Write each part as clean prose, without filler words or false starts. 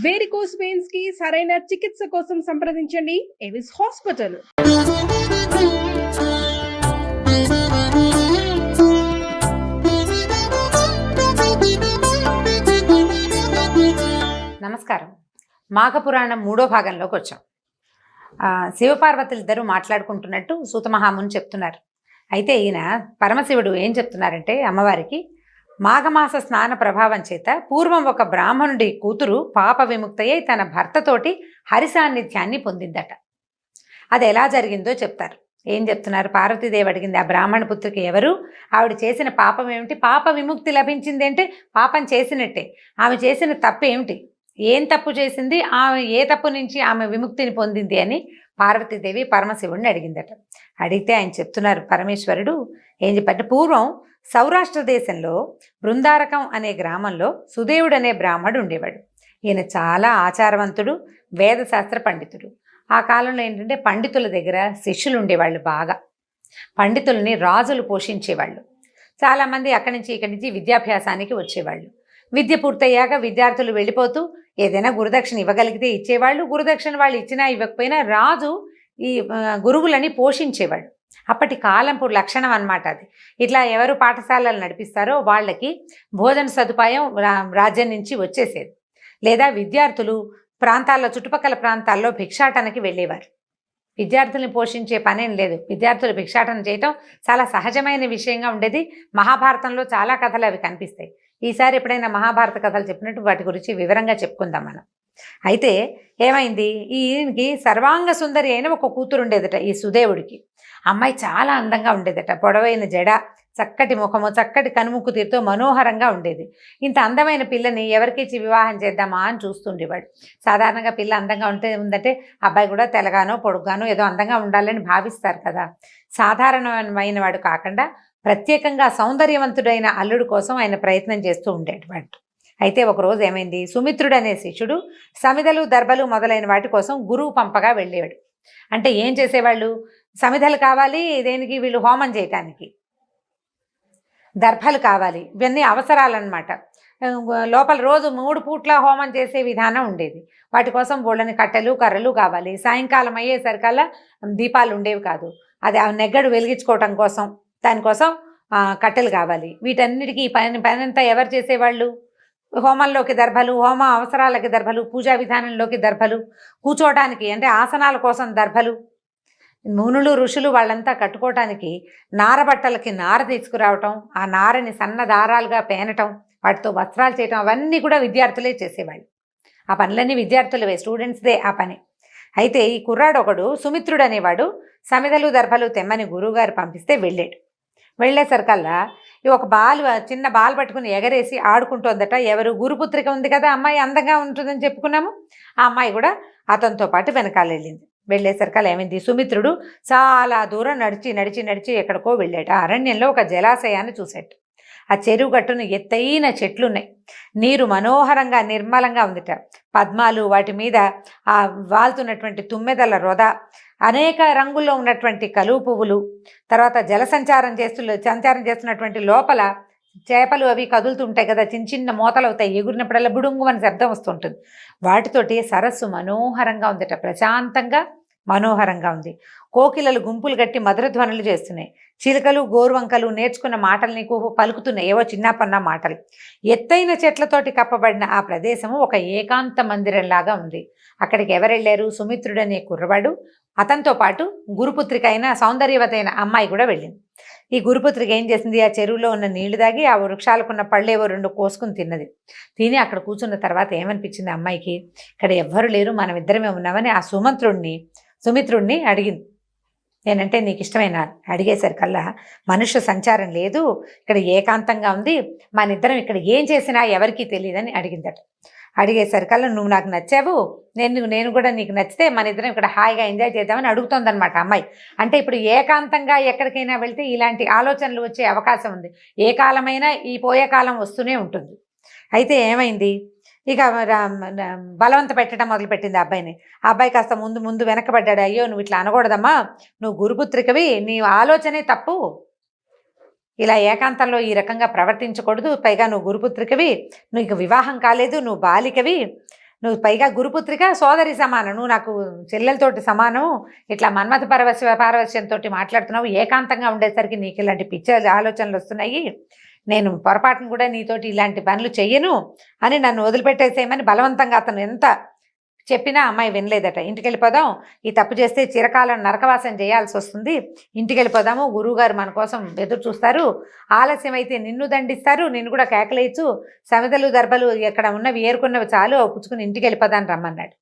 Varicose veins కి సరైన చికిత్స కోసం సంప్రదించండి ఎవిస్ హాస్పిటల్. నమస్కారం. మాఘపురాణం 3వ భాగంలోకి వచ్చాం. శివపార్వతులిద్దరూ మాట్లాడుకుంటున్నట్టు సూతమహాముని చెప్తున్నారు. అయితే ఈయన పరమశివుడు ఏం చెప్తున్నారంటే అమ్మవారికి, మాఘమాస స్నాన ప్రభావం చేత పూర్వం ఒక బ్రాహ్మణుడి కూతురు పాప విముక్తయ్యి తన భర్తతోటి హరిసాన్నిధ్యాన్ని పొందిందట. అది ఎలా జరిగిందో చెప్తారు. ఏం చెప్తున్నారు? పార్వతీదేవి అడిగింది, ఆ బ్రాహ్మణ పుత్రికి ఎవరు, ఆవిడ చేసిన పాపం ఏమిటి, పాప విముక్తి లభించింది అంటే పాపం చేసినట్టే, ఆమె చేసిన తప్పు ఏమిటి, ఏం తప్పు చేసింది, ఆమె ఏ తప్పు నుంచి ఆమె విముక్తిని పొందింది అని పార్వతీదేవి పరమశివుడిని అడిగిందట. అడిగితే ఆయన చెప్తున్నారు, పరమేశ్వరుడు ఏం చెప్పంటే, పూర్వం సౌరాష్ట్ర దేశంలో బృందారకం అనే గ్రామంలో సుదేవుడు అనే బ్రాహ్మడు ఉండేవాడు. ఈయన చాలా ఆచారవంతుడు, వేదశాస్త్ర పండితుడు. ఆ కాలంలో ఏంటంటే పండితుల దగ్గర శిష్యులు ఉండేవాళ్ళు, బాగా పండితుల్ని రాజులు పోషించేవాళ్ళు. చాలామంది అక్కడి నుంచి ఇక్కడి నుంచి విద్యాభ్యాసానికి వచ్చేవాళ్ళు. విద్య పూర్తయ్యాక విద్యార్థులు వెళ్ళిపోతూ ఏదైనా గురుదక్షిణ ఇవ్వగలిగితే ఇచ్చేవాళ్ళు, గురుదక్షిణ వాళ్ళు ఇచ్చినా ఇవ్వకపోయినా రాజు ఈ గురువులని పోషించేవాడు. అప్పటి కాలంపు లక్షణం అన్నమాట అది. ఇట్లా ఎవరు పాఠశాలలు నడిపిస్తారో వాళ్ళకి భోజన సదుపాయం రాజ్యం నుంచి వచ్చేసేది. లేదా విద్యార్థులు ప్రాంతాల్లో, చుట్టుపక్కల ప్రాంతాల్లో భిక్షాటనకి వెళ్ళేవారు. విద్యార్థుల్ని పోషించే పనేం లేదు, విద్యార్థులు భిక్షాటన చేయటం చాలా సహజమైన విషయంగా ఉండేది. మహాభారతంలో చాలా కథలు అవి కనిపిస్తాయి. ఈసారి ఎప్పుడైనా మహాభారత కథలు చెప్పినట్టు వాటి గురించి వివరంగా చెప్పుకుందాం మనం. అయితే ఏమైంది, ఈయనకి సర్వాంగ సుందరి అయిన ఒక కూతురు ఉండేదట ఈ సుదేవుడికి. అమ్మాయి చాలా అందంగా ఉండేదట, పొడవైన జడ, చక్కటి ముఖము, చక్కటి కనుముక్కు తీరుతో మనోహరంగా ఉండేది. ఇంత అందమైన పిల్లని ఎవరికిచ్చి వివాహం చేద్దామా అని చూస్తుండేవాడు. సాధారణంగా పిల్ల అందంగా ఉందంటే అబ్బాయి కూడా తెల్లగానో పొడుగ్గానో ఏదో అందంగా ఉండాలని భావిస్తారు కదా. సాధారణమైన వాడు కాకుండా ప్రత్యేకంగా సౌందర్యవంతుడైన అల్లుడు కోసం ఆయన ప్రయత్నం చేస్తూ ఉండేటువంటి. అయితే ఒకరోజు ఏమైంది, సుమిత్రుడు అనే శిష్యుడు సమిధలు, దర్భలు మొదలైన వాటి కోసం గురువు పంపగా వెళ్ళేవాడు. అంటే ఏం చేసేవాళ్ళు, సమిధలు కావాలి దేనికి, వీళ్ళు హోమం చేయటానికి, దర్భలు కావాలి, ఇవన్నీ అవసరాలన్నమాట. లోపల రోజు 3 పూట్ల హోమం చేసే విధానం ఉండేది. వాటి కోసం బోళ్ళని కట్టెలు కర్రలు కావాలి. సాయంకాలం అయ్యేసరికల్లా దీపాలు ఉండేవి కాదు, అది ఆ నెగ్గడు వెలిగించుకోవటం కోసం దానికోసం కట్టెలు కావాలి. వీటన్నిటికీ పనంతా ఎవరు చేసేవాళ్ళు, హోమంలోకి దర్భలు, హోమ అవసరాలకి దర్భలు, పూజా విధానంలోకి దర్భలు, కూర్చోవటానికి అంటే ఆసనాల కోసం దర్భలు, మునులు ఋషులు వాళ్ళంతా కట్టుకోవటానికి నారబట్టలకి నార తీసుకురావటం, ఆ నారని సన్న దారాలుగా పేనటం, వాటితో వస్త్రాలు చేయటం, అవన్నీ కూడా విద్యార్థులే చేసేవాళ్ళు. ఆ పనులన్నీ విద్యార్థులవే, స్టూడెంట్స్దే ఆ పని. అయితే ఈ కుర్రాడు ఒకడు సుమిత్రుడు అనేవాడు సమిధలు దర్భలు తెమ్మని గురువుగారు పంపిస్తే వెళ్ళాడు. వెళ్ళేసరికల్లా ఒక చిన్న బాల్ పట్టుకుని ఎగరేసి ఆడుకుంటోందట. ఎవరు, గురుపుత్రిక ఉంది కదా అమ్మాయి, అందంగా ఉంటుందని చెప్పుకున్నాము, ఆ అమ్మాయి కూడా అతనితో పాటు వెనకాల వెళ్ళింది. వెళ్ళేసరికల్లా ఏమైంది, సుమిత్రుడు చాలా దూరం నడిచి నడిచి నడిచి ఎక్కడికో వెళ్ళాడు. ఆ అరణ్యంలో ఒక జలాశయాన్ని చూశాడు. ఆ చెరువు గట్టును ఎత్తైన చెట్లున్నాయి, నీరు మనోహరంగా నిర్మలంగా ఉందిట. పద్మాలు, వాటి మీద ఆ వాలుతున్నటువంటి తుమ్మెదల రొద, అనేక రంగుల్లో ఉన్నటువంటి కలువ పువ్వులు, తర్వాత సంచారం చేస్తున్నటువంటి లోపల చేపలు అవి కదులుతుంటాయి కదా, చిన్న చిన్న మోతలు అవుతాయి, ఎగురినప్పుడల్లా బుడుంగు అని శబ్దం వస్తుంటుంది. వాటితోటి సరస్సు మనోహరంగా ఉందట, ప్రశాంతంగా మనోహరంగా ఉంది. కోకిలలు గుంపులు కట్టి మధురధ్వనులు చేస్తున్నాయి. చిలుకలు గోరువంకలు నేర్చుకున్న మాటలు నీకు పలుకుతున్నాయి, ఏవో చిన్నపన్న మాటలు. ఎత్తైన చెట్లతోటి కప్పబడిన ఆ ప్రదేశము ఒక ఏకాంత మందిరంలాగా ఉంది. అక్కడికి ఎవరు వెళ్ళారు, సుమిత్రుడు అనే కుర్రవాడు, అతనితో పాటు గురుపుత్రిక అయిన సౌందర్యవతైన అమ్మాయి కూడా వెళ్ళింది. ఈ గురుపుత్రిక ఏం చేసింది, ఆ చెరువులో ఉన్న నీళ్లు దాగి ఆ వృక్షాలకున్న పళ్ళేవో 2 కోసుకుని తిన్నది. తిని అక్కడ కూర్చున్న తర్వాత ఏమనిపించింది అమ్మాయికి, ఇక్కడ ఎవ్వరు లేరు, మనం ఇద్దరమే ఉన్నామని ఆ సుమిత్రుడిని అడిగింది. నేనంటే నీకు ఇష్టమైన అడిగేసరికల్లా, మనుష్య సంచారం లేదు, ఇక్కడ ఏకాంతంగా ఉంది, మన ఇద్దరం ఇక్కడ ఏం చేసినా ఎవరికీ తెలియదని అడిగిందట. అడిగేసరికల్లా, నువ్వు నాకు నచ్చావు, నేను కూడా నీకు నచ్చితే మన ఇద్దరం ఇక్కడ హాయిగా ఎంజాయ్ చేద్దామని అడుగుతోందనమాట అమ్మాయి. అంటే ఇప్పుడు ఏకాంతంగా ఎక్కడికైనా వెళ్తే ఇలాంటి ఆలోచనలు వచ్చే అవకాశం ఉంది. ఏ కాలమైనా ఈ పోయే కాలం వస్తూనే ఉంటుంది. అయితే ఏమైంది, ఇక బలవంత పెట్టడం మొదలుపెట్టింది ఆ అబ్బాయిని. ఆ అబ్బాయి కాస్త ముందు వెనకబడ్డాడు. అయ్యో నువ్వు ఇట్లా అనకూడదమ్మా, నువ్వు గురుపుత్రికవి, నీ ఆలోచనే తప్పు, ఇలా ఏకాంతంలో ఈ రకంగా ప్రవర్తించకూడదు, పైగా నువ్వు గురుపుత్రికవి, నీకు వివాహం కాలేదు, నువ్వు బాలికవి, నువ్వు పైగా గురుపుత్రిక సోదరి సమానం, నువ్వు నాకు చెల్లెలతోటి సమానం, ఇట్లా మన్మథ పారవశ్యంతో మాట్లాడుతున్నావు, ఏకాంతంగా ఉండేసరికి నీకు ఇలాంటి పిచ్చి ఆలోచనలు వస్తున్నాయి, నేను పొరపాటును కూడా నీతోటి ఇలాంటి పనులు చెయ్యను అని నన్ను వదిలిపెట్టేసేయమని బలవంతంగా అతను ఎంత చెప్పినా అమ్మాయి వినలేదట. ఇంటికి వెళ్ళిపోదాం, ఈ తప్పు చేస్తే చిరకాలం నరకవాసం చేయాల్సి వస్తుంది, ఇంటికి వెళ్ళిపోదాము, గురువుగారు మన కోసం ఎదురు చూస్తారు, ఆలస్యం అయితే నిన్ను దండిస్తారు, నిన్ను కూడా కేకలేయచ్చు, సమితలు దర్భలు ఎక్కడ ఉన్నవి ఏరుకున్నవి చాలు పుచ్చుకుని ఇంటికి వెళ్ళిపోదాన్ని రమ్మన్నాడు.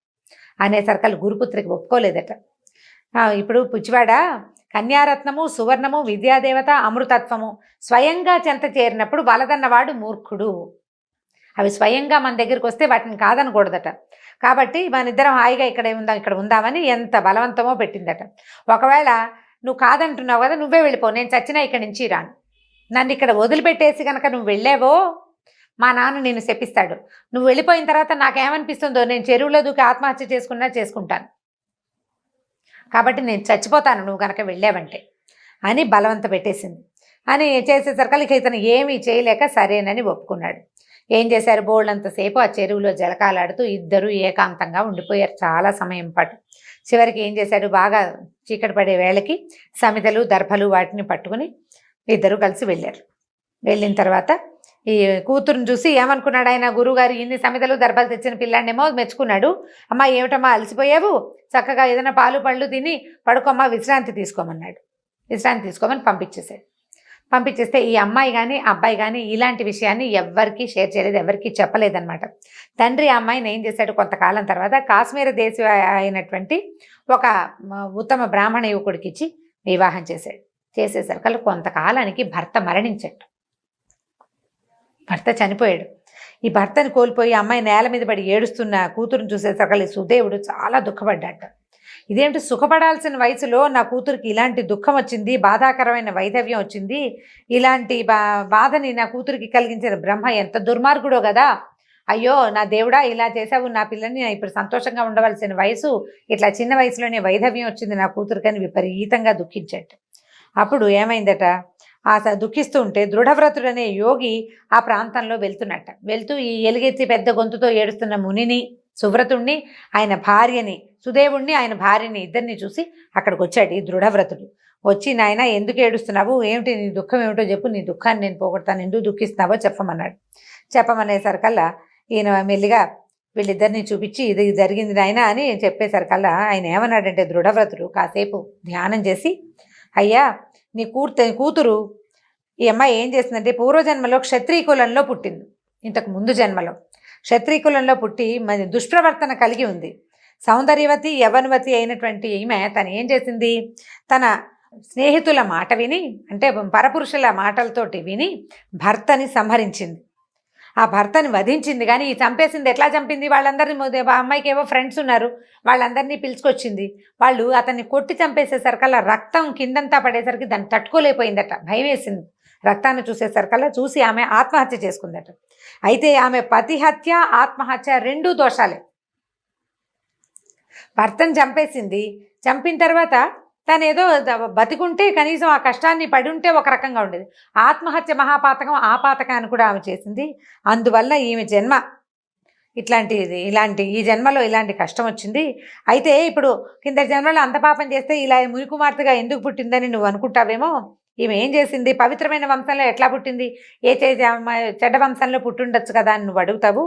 అనేసరికలు గురుపుత్రికి ఒప్పుకోలేదట. ఇప్పుడు పుచ్చివాడ కన్యారత్నము, సువర్ణము, విద్యాదేవత, అమృతత్వము స్వయంగా చెంత చేరినప్పుడు వలదన్నవాడు మూర్ఖుడు. అవి స్వయంగా మన దగ్గరికి వస్తే వాటిని కాదనకూడదట. కాబట్టి మన ఇద్దరం హాయిగా ఇక్కడ ఉందామని ఎంత బలవంతమో పెట్టిందట. ఒకవేళ నువ్వు కాదంటున్నావు కదా, నువ్వే వెళ్ళిపో, నేను చచ్చినా ఇక్కడి నుంచి రాను, నన్ను ఇక్కడ వదిలిపెట్టేసి కనుక నువ్వు వెళ్ళావో మా నాన్న నేను శపిస్తాడు, నువ్వు వెళ్ళిపోయిన తర్వాత నాకేమనిపిస్తుందో నేను చెరువులో దూకి ఆత్మహత్య చేసుకుంటాను, కాబట్టి నేను చచ్చిపోతాను నువ్వు కనుక వెళ్ళావంటే అని బలవంత పెట్టేసింది. అని చేసేసరికి ఇతను ఏమీ చేయలేక సరేనని ఒప్పుకున్నాడు. ఏం చేశారు, బోల్డంతసేపు ఆ చెరువులో జలకాలాడుతూ ఇద్దరు ఏకాంతంగా ఉండిపోయారు చాలా సమయం పాటు. చివరికి ఏం చేశాడు, బాగా చీకటి పడే వేళకి సమితలు దర్భలు వాటిని పట్టుకుని ఇద్దరు కలిసి వెళ్ళారు. వెళ్ళిన తర్వాత ఈ కూతురుని చూసి ఏమనుకున్నాడు ఆయన, గురువుగారు ఇన్ని సమితలు దర్భలు తెచ్చిన పిల్లాన్నేమో మెచ్చుకున్నాడు, అమ్మ ఏమిటమ్మా అలసిపోయావు, చక్కగా ఏదైనా పాలు పళ్ళు తిని పడుకోమ్మా, విశ్రాంతి తీసుకోమన్నాడు. విశ్రాంతి తీసుకోమని పంపించేస్తే ఈ అమ్మాయి కానీ అబ్బాయి కానీ ఇలాంటి విషయాన్ని ఎవ్వరికీ షేర్ చేయలేదు, ఎవరికీ చెప్పలేదన్నమాట. తండ్రి ఆ అమ్మాయిని ఏం చేశాడు, కొంతకాలం తర్వాత కాశ్మీర దేశ అయినటువంటి ఒక ఉత్తమ బ్రాహ్మణ యువకుడికి ఇచ్చి వివాహం చేశాడు. చేసేసరికి కొంతకాలానికి భర్త మరణించాడు, భర్త చనిపోయాడు. ఈ భర్తని కోల్పోయి అమ్మాయి నేల మీద పడి ఏడుస్తున్న కూతురుని చూసేసరికి సుదేవుడు చాలా దుఃఖపడ్డాట. ఇదేంటి, సుఖపడాల్సిన వయసులో నా కూతురికి ఇలాంటి దుఃఖం వచ్చింది, బాధాకరమైన వైధవ్యం వచ్చింది, ఇలాంటి బాధని నా కూతురికి కలిగించిన బ్రహ్మ ఎంత దుర్మార్గుడో కదా, అయ్యో నా దేవుడా ఇలా చేసావు, నా పిల్లని ఇప్పుడు సంతోషంగా ఉండవలసిన వయసు, ఇట్లా చిన్న వయసులోనే వైధవ్యం వచ్చింది నా కూతురికని విపరీతంగా దుఃఖించట. అప్పుడు ఏమైందట, దుఃఖిస్తూ ఉంటే దృఢవ్రతుడు అనే యోగి ఆ ప్రాంతంలో వెళ్తూ ఈ ఎలుగెత్తి పెద్ద గొంతుతో ఏడుస్తున్న మునిని, సువ్రతుణ్ణి, ఆయన భార్యని, సుదేవుణ్ణి ఆయన భార్యని ఇద్దరిని చూసి అక్కడికి వచ్చాడు ఈ దృఢవ్రతుడు. వచ్చి, నాయన ఎందుకు ఏడుస్తున్నావు, ఏమిటి నీ దుఃఖం ఏమిటో చెప్పు, నీ దుఃఖాన్ని నేను పోగొడతాను, ఎందుకు దుఃఖిస్తున్నావో చెప్పమన్నాడు. చెప్పమనేసరికల్లా ఈయన మెల్లిగా వీళ్ళిద్దరిని చూపించి ఇది జరిగింది నాయన అని చెప్పేసరికల్లా ఆయన ఏమన్నాడంటే, దృఢవ్రతుడు కాసేపు ధ్యానం చేసి, అయ్యా నీ కూతురు ఈ అమ్మాయి ఏం చేసిందంటే పూర్వజన్మలో క్షత్రియ కులంలో పుట్టింది, ఇంతకు ముందు జన్మలో క్షత్రియ కులంలో పుట్టి మరి దుష్ప్రవర్తన కలిగి ఉంది. సౌందర్యవతి యవనవతి అయినటువంటి ఈమె తను ఏం చేసింది, తన స్నేహితుల మాట విని, అంటే పరపురుషుల మాటలతోటి విని భర్తని సంహరించింది, ఆ భర్తని వధించింది. కానీ ఈ చంపేసింది ఎట్లా చంపింది, వాళ్ళందరినీ, అమ్మాయికి ఏవో ఫ్రెండ్స్ ఉన్నారు వాళ్ళందరినీ పిలుచుకొచ్చింది, వాళ్ళు అతన్ని కొట్టి చంపేసేసరికల్లా రక్తం కిందంతా పడేసరికి దాన్ని తట్టుకోలేకపోయిందట, భయం వేసింది. రక్తాన్ని చూసేసరికల్లా చూసి ఆమె ఆత్మహత్య చేసుకుందట. అయితే ఆమె పతిహత్య ఆత్మహత్య రెండూ దోషాలే. భర్తను చంపేసింది, చంపిన తర్వాత తను ఏదో బతికుంటే కనీసం ఆ కష్టాన్ని పడి ఉంటే ఒక రకంగా ఉండేది. ఆత్మహత్య మహాపాతకం, ఆ పాతకాన్ని కూడా ఆమె చేసింది. అందువల్ల ఈమె జన్మ ఈ జన్మలో ఇలాంటి కష్టం వచ్చింది. అయితే ఇప్పుడు కింద జన్మలో అంత పాపం చేస్తే ఇలా మునికుమార్తెగా ఎందుకు పుట్టిందని నువ్వు అనుకుంటావేమో. ఈమె ఏం చేసింది, పవిత్రమైన వంశంలో ఎట్లా పుట్టింది, చెడ్డ వంశంలో పుట్టుండొచ్చు కదా అని నువ్వు అడుగుతావు.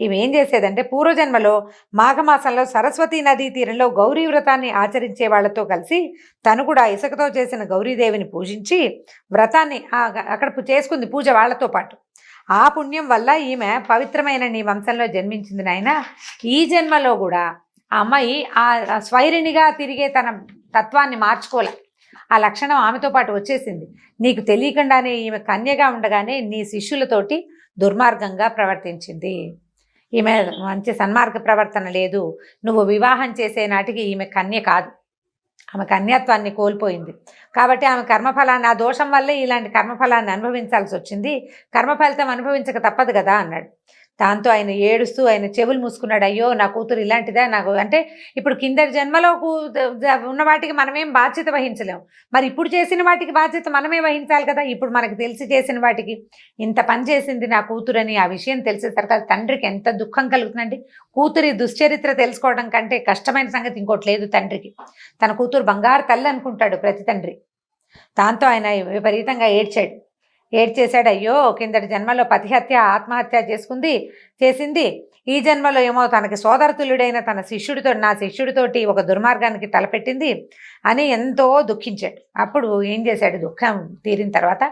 ఈమె ఏం చేసేదంటే పూర్వజన్మలో మాఘమాసంలో సరస్వతీ నదీ తీరంలో గౌరీ వ్రతాన్ని ఆచరించే వాళ్లతో కలిసి తను కూడా ఇసుకతో చేసిన గౌరీదేవిని పూజించి వ్రతాన్ని అక్కడ చేసుకుంది పూజ వాళ్ళతో పాటు. ఆ పుణ్యం వల్ల ఈమె పవిత్రమైన నీ వంశంలో జన్మించింది నాయన. ఈ జన్మలో కూడా ఆ అమ్మాయి ఆ స్వైరిణిగా తిరిగే తన తత్వాన్ని మార్చుకోలే, ఆ లక్షణం ఆమెతో పాటు వచ్చేసింది. నీకు తెలియకుండానే ఈమె కన్యగా ఉండగానే నీ శిష్యులతోటి దుర్మార్గంగా ప్రవర్తించింది. ఈమె మంచి సన్మార్గ ప్రవర్తన లేదు. నువ్వు వివాహం చేసే నాటికి ఈమె కన్య కాదు, ఆమె కన్యాత్వాన్ని కోల్పోయింది. కాబట్టి ఆమె కర్మఫలాన్ని, ఆ దోషం వల్లే ఇలాంటి కర్మఫలాన్ని అనుభవించాల్సి వచ్చింది, కర్మఫలితం అనుభవించక తప్పదు కదా అన్నాడు. దాంతో ఆయన ఏడుస్తూ ఆయన చెవులు మూసుకున్నాడు. అయ్యో నా కూతురు ఇలాంటిదా నాకు అంటే ఇప్పుడు కిందటి జన్మలో ఉన్న వాటికి మనమేం బాధ్యత వహించలేం, మరి ఇప్పుడు చేసిన వాటికి బాధ్యత మనమే వహించాలి కదా. ఇప్పుడు మనకు తెలిసి చేసిన వాటికి ఇంత పని చేసింది నా కూతురని ఆ విషయం తెలిసేసరికి తండ్రికి ఎంత దుఃఖం కలుగుతుందండి. కూతురి దుశ్చరిత్ర తెలుసుకోవడం కంటే కష్టమైన సంగతి ఇంకోటి లేదు తండ్రికి. తన కూతురు బంగారు తల్లి అనుకుంటాడు ప్రతి తండ్రి. దాంతో ఆయన విపరీతంగా ఏడ్చేశాడు. అయ్యో కిందటి జన్మలో పతిహత్య ఆత్మహత్య చేసింది, ఈ జన్మలో ఏమో తనకి సోదరతుల్యుడైన నా శిష్యుడితోటి ఒక దుర్మార్గానికి తలపెట్టింది అని ఎంతో దుఃఖించాడు. అప్పుడు ఏం చేశాడు, దుఃఖం తీరిన తర్వాత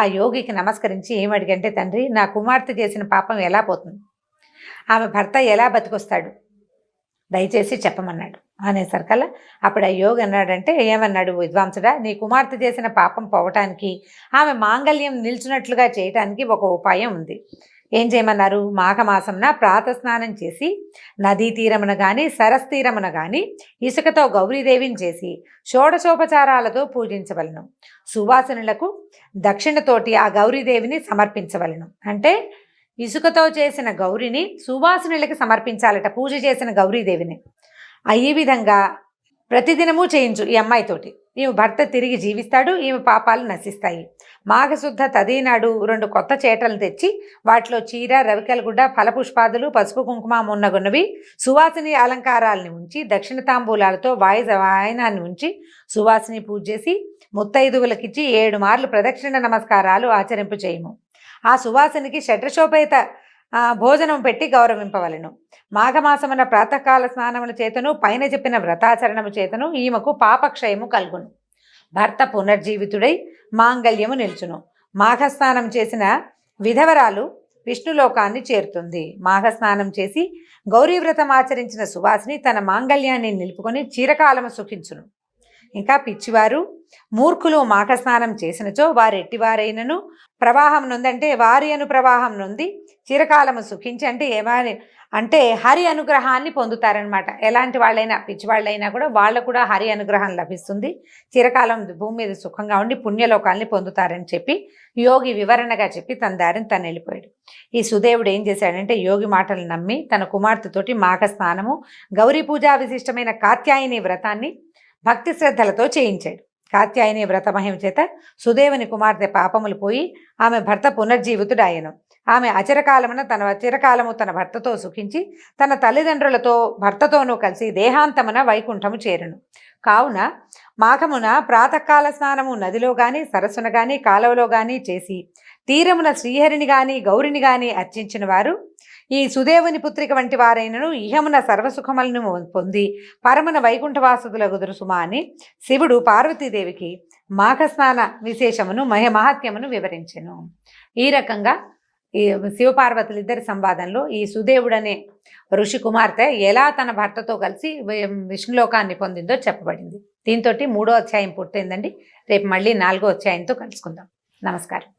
ఆ యోగికి నమస్కరించి ఏమడిగంటే, తండ్రి నా కుమార్తె చేసిన పాపం ఎలా పోతుంది, ఆమె భర్త ఎలా బతికొస్తాడు, దయచేసి చెప్పమన్నాడు. అనేసరికల్లా అప్పుడు ఆ యోగి అన్నాడంటే, ఏమన్నాడు విద్వాంసుడా, నీ కుమార్తె చేసిన పాపం పోవటానికి ఆమె మాంగళ్యం నిల్చున్నట్లుగా చేయటానికి ఒక ఉపాయం ఉంది. ఏం చేయమన్నారు, మాఘమాసంన ప్రాతస్నానం చేసి నదీ తీరమున కానీ సరస్తీరమున కానీ ఇసుకతో గౌరీదేవిని చేసి షోడశోపచారాలతో పూజించవలను. సువాసనులకు దక్షిణతోటి ఆ గౌరీదేవిని సమర్పించవలను. అంటే ఇసుకతో చేసిన గౌరిని సువాసనులకి సమర్పించాలట, పూజ చేసిన గౌరీదేవిని. ఈ విధంగా ప్రతిదినము చేయించు ఈ అమ్మాయితోటి. ఈమె భర్త తిరిగి జీవిస్తాడు, ఈమె పాపాలు నశిస్తాయి. మాఘశుద్ధ తదీనాడు 2 కొత్త చేటలు తెచ్చి వాటిలో చీర, రవికలగుడ్డ, ఫలపుష్పాదులు, పసుపు కుంకుమ మున్నగున్నవి సువాసిని అలంకారాలని ఉంచి దక్షిణ తాంబూలాలతో వాయనాన్ని ఉంచి సువాసిని పూజ చేసి ముత్తైదువులకిచ్చి 7 మార్లు ప్రదక్షిణ నమస్కారాలు ఆచరింపు చేయము. ఆ సువాసినికి షడ్రశోపేత భోజనం పెట్టి గౌరవింపవలను. మాఘమాసమున ప్రాతకాల స్నానముల చేతను పైన చెప్పిన వ్రతాచరణము చేతను ఈమెకు పాపక్షయము కలుగును. భర్త పునర్జీవితుడై మాంగళ్యము నిల్చును. మాఘస్నానం చేసిన విధవరాలు విష్ణులోకాన్ని చేరుతుంది. మాఘస్నానం చేసి గౌరీవ్రతం ఆచరించిన సువాసిని తన మాంగళ్యాన్ని నిలుపుకొని చిరకాలము సుఖించును. ఇంకా పిచ్చివారు మూర్ఖులు మాఘస్నానం చేసినచో వారెట్టివారైనను ప్రవాహం నొందంటే వారి అను ప్రవాహం నొంది చిరకాలము సుఖించి అంటే హరి అనుగ్రహాన్ని పొందుతారనమాట. ఎలాంటి వాళ్ళైనా పిచ్చివాళ్ళైనా కూడా వాళ్ళకు కూడా హరి అనుగ్రహం లభిస్తుంది, చిరకాలం భూమి మీద సుఖంగా ఉండి పుణ్యలోకాల్ని పొందుతారని చెప్పి యోగి వివరణగా చెప్పి తన దారిని తను వెళ్ళిపోయాడు. ఈ సుదేవుడు ఏం చేశాడంటే యోగి మాటలు నమ్మి తన కుమార్తెతోటి మాఘస్నానము గౌరీ పూజా విశిష్టమైన కాత్యాయని వ్రతాన్ని భక్తి శ్రద్ధలతో చేయించాడు. కాత్యాయని వ్రత మహిమ చేత సుదేవుని కుమార్తె పాపములు పోయి ఆమె భర్త పునర్జీవితుడాయను. ఆమె చిరకాలము తన భర్తతో సుఖించి తన తల్లిదండ్రులతో భర్తతోనూ కలిసి దేహాంతమున వైకుంఠము చేరును. కావున మాఘమున ప్రాతకాల స్నానము నదిలో గాని సరస్సున గాని కాలువలో గాని చేసి తీరమున శ్రీహరిని గాని గౌరిని గాని అర్చించిన వారు ఈ సుదేవుని పుత్రిక వంటి వారైనను ఇహమున సర్వసుఖములను పొంది పరమున వైకుంఠవాసులగుదురు సుమా అని శివుడు పార్వతీదేవికి మాఘస్నాన విశేషమును మహత్యమును వివరించెను. ఈ రకంగా ఈ శివపార్వతులిద్దరి సంవాదంలో ఈ సుదేవుడనే ఋషి కుమార్తె ఎలా తన భర్తతో కలిసి విష్ణులోకాన్ని పొందిందో చెప్పబడింది. దీంతో 3వ అధ్యాయం పూర్తయిందండి. రేపు మళ్ళీ 4వ అధ్యాయంతో కలుసుకుందాం. నమస్కారం.